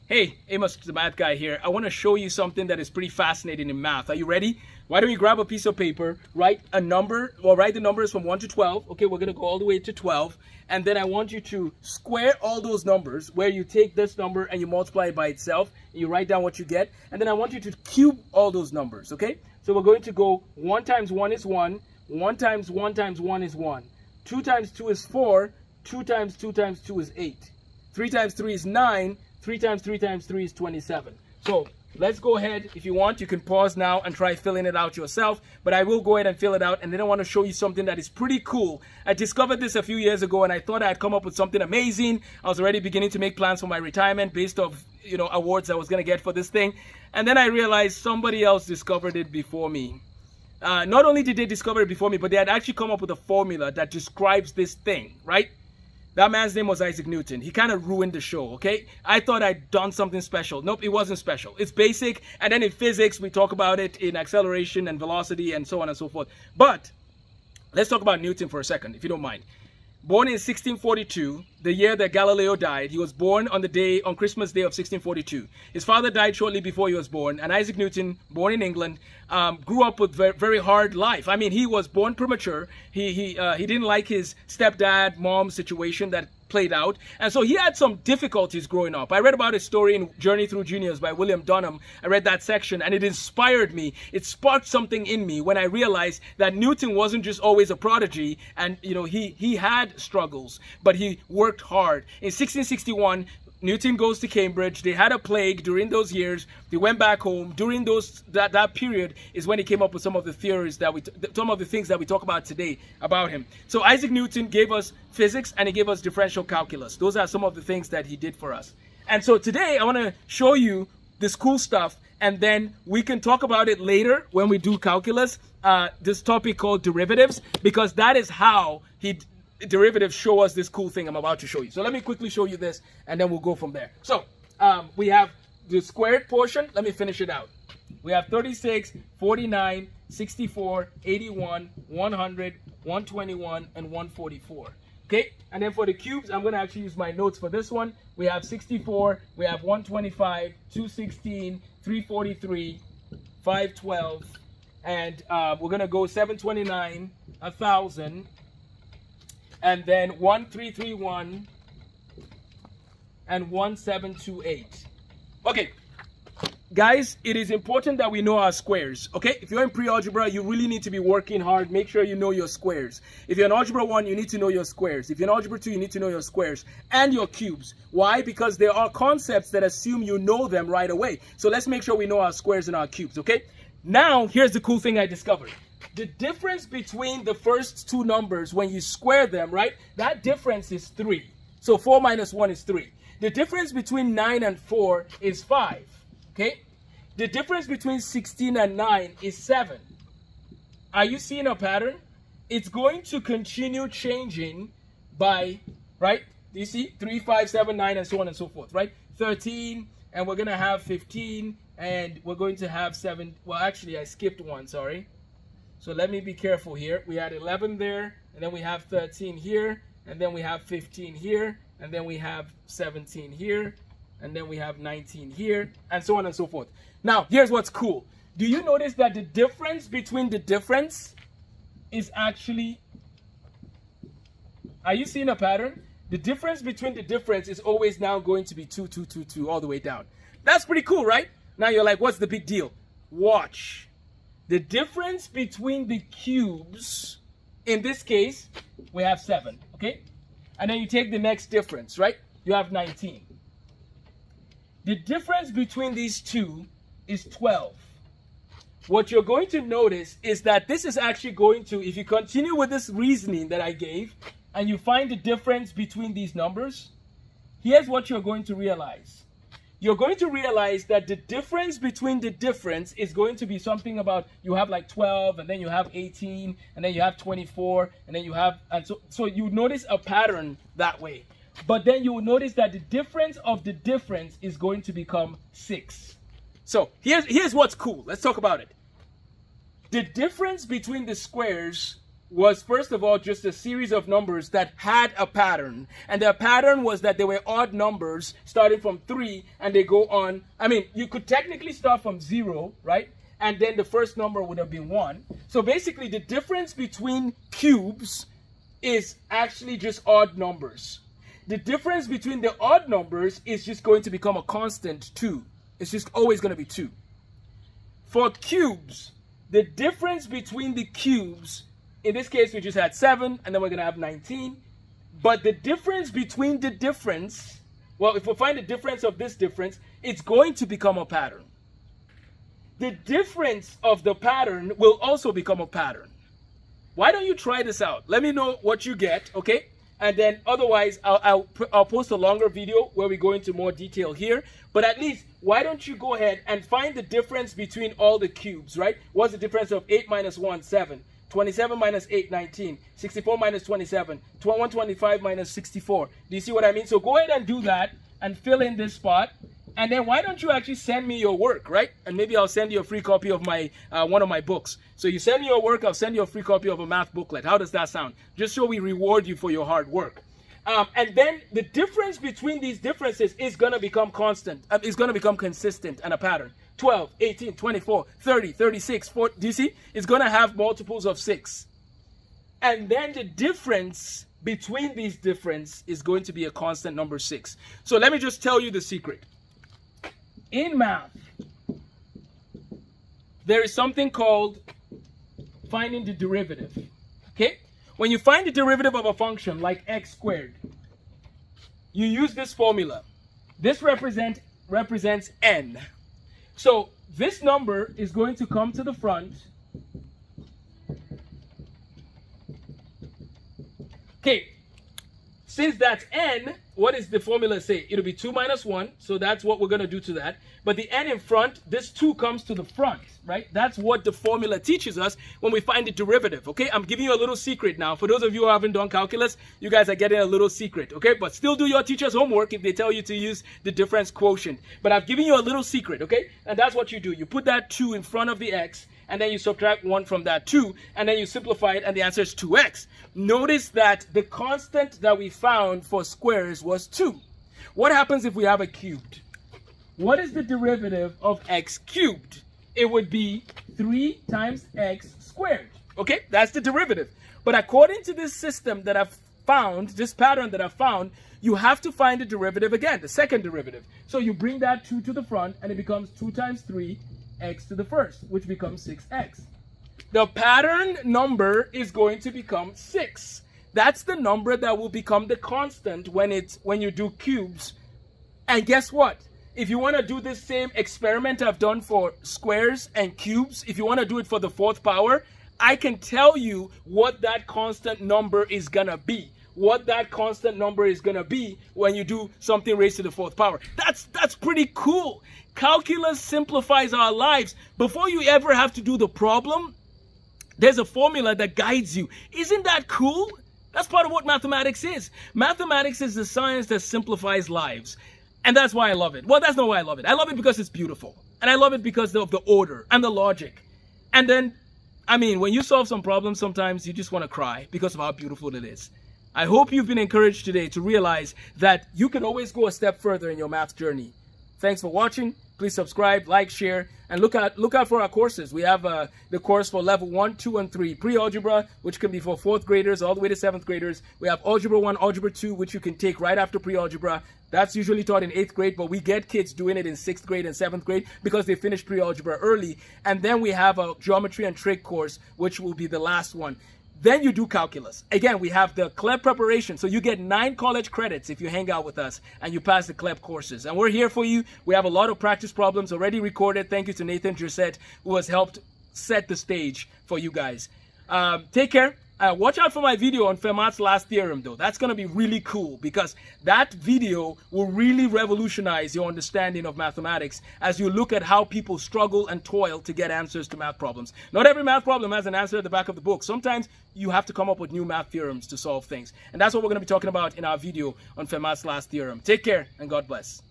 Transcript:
Hey, Amos, the math guy here. I want to show you something that is pretty fascinating in math. Are you ready? Why don't you grab a piece of paper, write a number, or write the numbers from 1 to 12. Okay, we're going to go all the way to 12. And then I want you to square all those numbers where you take this number and you multiply it by itself. And you write down what you get. And then I want you to cube all those numbers, okay? So we're going to go 1 times 1 is 1. 1 times 1 times 1 is 1. 2 times 2 is 4. 2 times 2 times 2 is 8. 3 times 3 is 9. 3 times 3 times 3 is 27. So let's go ahead. If you want, you can pause now and try filling it out yourself. But I will go ahead and fill it out. And then I want to show you something that is pretty cool. I discovered this a few years ago, and I thought I had come up with something amazing. I was already beginning to make plans for my retirement based off, awards I was going to get for this thing. And then I realized somebody else discovered it before me. Not only did they discover it before me, but they had actually come up with a formula that describes this thing, right? That man's name was Isaac Newton. He kind of ruined the show, okay? I thought I'd done something special. Nope, it wasn't special. It's basic, and then in physics, we talk about it in acceleration and velocity and so on and so forth. But let's talk about Newton for a second, if you don't mind. Born in 1642, the year that Galileo died. He was born on Christmas Day of 1642. His father died shortly before he was born, and Isaac Newton, born in England, grew up with very hard life. I mean, he was born premature. He didn't like his stepdad, mom situation that played out, and so he had some difficulties growing up. I read about his story in Journey Through Genius by William Dunham. I read that section, and it inspired me. It sparked something in me when I realized that Newton wasn't just always a prodigy, and he had struggles, but he worked hard. In 1661, Newton goes to Cambridge. They had a plague during those years. They went back home. During that period is when he came up with some of the theories some of the things that we talk about today about him. So Isaac Newton gave us physics, and he gave us differential calculus. Those are some of the things that he did for us. And so today I want to show you this cool stuff, and then we can talk about it later when we do calculus, this topic called derivatives, because that is how derivatives show us this cool thing I'm about to show you. So let me quickly show you this, and then we'll go from there. So we have the squared portion. Let me finish it out. We have 36, 49, 64, 81, 100, 121, and 144. Okay, and then for the cubes, I'm going to actually use my notes for this one. We have 64, we have 125, 216, 343, 512, and we're going to go 729, 1,000, and then 1331 and 1728. Okay, guys, it is important that we know our squares. Okay, if you're in pre-algebra, you really need to be working hard. Make sure you know your squares. If you're in algebra 1, you need to know your squares. If you're in algebra 2, you need to know your squares and your cubes. Why? Because there are concepts that assume you know them right away. So let's make sure we know our squares and our cubes. Okay, now here's the cool thing I discovered. The difference between the first two numbers, when you square them, right, that difference is 3. So 4 minus 1 is 3. The difference between 9 and 4 is 5. Okay? The difference between 16 and 9 is 7. Are you seeing a pattern? It's going to continue changing by, right? You see? 3, 5, 7, 9, and so on and so forth, right? 13, and we're going to have 15, and we're going to have 7. Well, actually, I skipped one, sorry. So let me be careful here. We had 11 there, and then we have 13 here, and then we have 15 here, and then we have 17 here, and then we have 19 here, and so on and so forth. Now, here's what's cool. Do you notice that the difference between the difference is actually... Are you seeing a pattern? The difference between the difference is always now going to be 2, 2, 2, 2, all the way down. That's pretty cool, right? Now you're like, what's the big deal? Watch. The difference between the cubes, in this case, we have 7, okay? And then you take the next difference, right? You have 19. The difference between these two is 12. What you're going to notice is that this is actually going to, if you continue with this reasoning that I gave, and you find the difference between these numbers, here's what you're going to realize. You're going to realize that the difference between the difference is going to be something about, you have like 12, and then you have 18, and then you have 24, and then you have, and so you notice a pattern that way. But then you will notice that the difference of the difference is going to become 6. So here's what's cool. Let's talk about it. The difference between the squares was, first of all, just a series of numbers that had a pattern. And the pattern was that they were odd numbers starting from 3 and they go on. I mean, you could technically start from 0, right? And then the first number would have been 1. So basically, the difference between cubes is actually just odd numbers. The difference between the odd numbers is just going to become a constant 2. It's just always going to be 2. For cubes, the difference between the cubes, in this case, we just had 7, and then we're going to have 19. But the difference between the difference, well, if we find the difference of this difference, it's going to become a pattern. The difference of the pattern will also become a pattern. Why don't you try this out? Let me know what you get, okay? And then otherwise, I'll post a longer video where we go into more detail here. But at least, why don't you go ahead and find the difference between all the cubes, right? What's the difference of 8 minus 1, 7. 27 minus 8, 19. 64 minus 27. 125 minus 64. Do you see what I mean? So go ahead and do that and fill in this spot. And then why don't you actually send me your work, right? And maybe I'll send you a free copy of my one of my books. So you send me your work, I'll send you a free copy of a math booklet. How does that sound? Just so we reward you for your hard work. And then the difference between these differences is going to become constant. It's going to become consistent and a pattern. 12, 18, 24, 30, 36, 40. Do you see? It's going to have multiples of 6. And then the difference between these differences is going to be a constant number 6. So let me just tell you the secret. In math, there is something called finding the derivative. Okay? When you find the derivative of a function like x squared, you use this formula. This represents n. So this number is going to come to the front. Okay, since that's n, what does the formula say? It'll be 2 minus 1, so that's what we're going to do to that. But the n in front, this 2 comes to the front, right? That's what the formula teaches us when we find the derivative, okay? I'm giving you a little secret now. For those of you who haven't done calculus, you guys are getting a little secret, okay? But still do your teacher's homework if they tell you to use the difference quotient. But I've given you a little secret, okay? And that's what you do. You put that 2 in front of the x, and then you subtract 1 from that 2, and then you simplify it, and the answer is 2x. Notice that the constant that we found for squares was 2. What happens if we have a cubed? What is the derivative of x cubed? It would be 3 times x squared. Okay, that's the derivative. But according to this system that I've found, this pattern that I've found, you have to find the derivative again, the second derivative. So you bring that 2 to the front, and it becomes 2 times 3, x to the first, which becomes 6x. The pattern number is going to become 6. That's the number that will become the constant when you do cubes. And guess what? If you want to do this same experiment I've done for squares and cubes, if you want to do it for the 4th power, I can tell you what that constant number is going to be. What that constant number is going to be when you do something raised to the 4th power. That's pretty cool. Calculus simplifies our lives. Before you ever have to do the problem, there's a formula that guides you. Isn't that cool? That's part of what mathematics is. Mathematics is the science that simplifies lives. And that's why I love it. Well, that's not why I love it. I love it because it's beautiful. And I love it because of the order and the logic. And then, I mean, when you solve some problems, sometimes you just want to cry because of how beautiful it is. I hope you've been encouraged today to realize that you can always go a step further in your math journey. Thanks for watching. Please subscribe, like, share, and look out for our courses. We have the course for level 1, 2, and 3. Pre-algebra, which can be for 4th graders all the way to 7th graders. We have Algebra 1, Algebra 2, which you can take right after pre-algebra. That's usually taught in 8th grade, but we get kids doing it in 6th grade and 7th grade because they finish pre-algebra early. And then we have a geometry and trig course, which will be the last one. Then you do calculus. Again, we have the CLEB preparation. So you get 9 college credits if you hang out with us and you pass the CLEB courses. And we're here for you. We have a lot of practice problems already recorded. Thank you to Nathan Jurset, who has helped set the stage for you guys. Take care. Watch out for my video on Fermat's last theorem, though. That's going to be really cool because that video will really revolutionize your understanding of mathematics as you look at how people struggle and toil to get answers to math problems. Not every math problem has an answer at the back of the book. Sometimes you have to come up with new math theorems to solve things. And that's what we're going to be talking about in our video on Fermat's last theorem. Take care and God bless.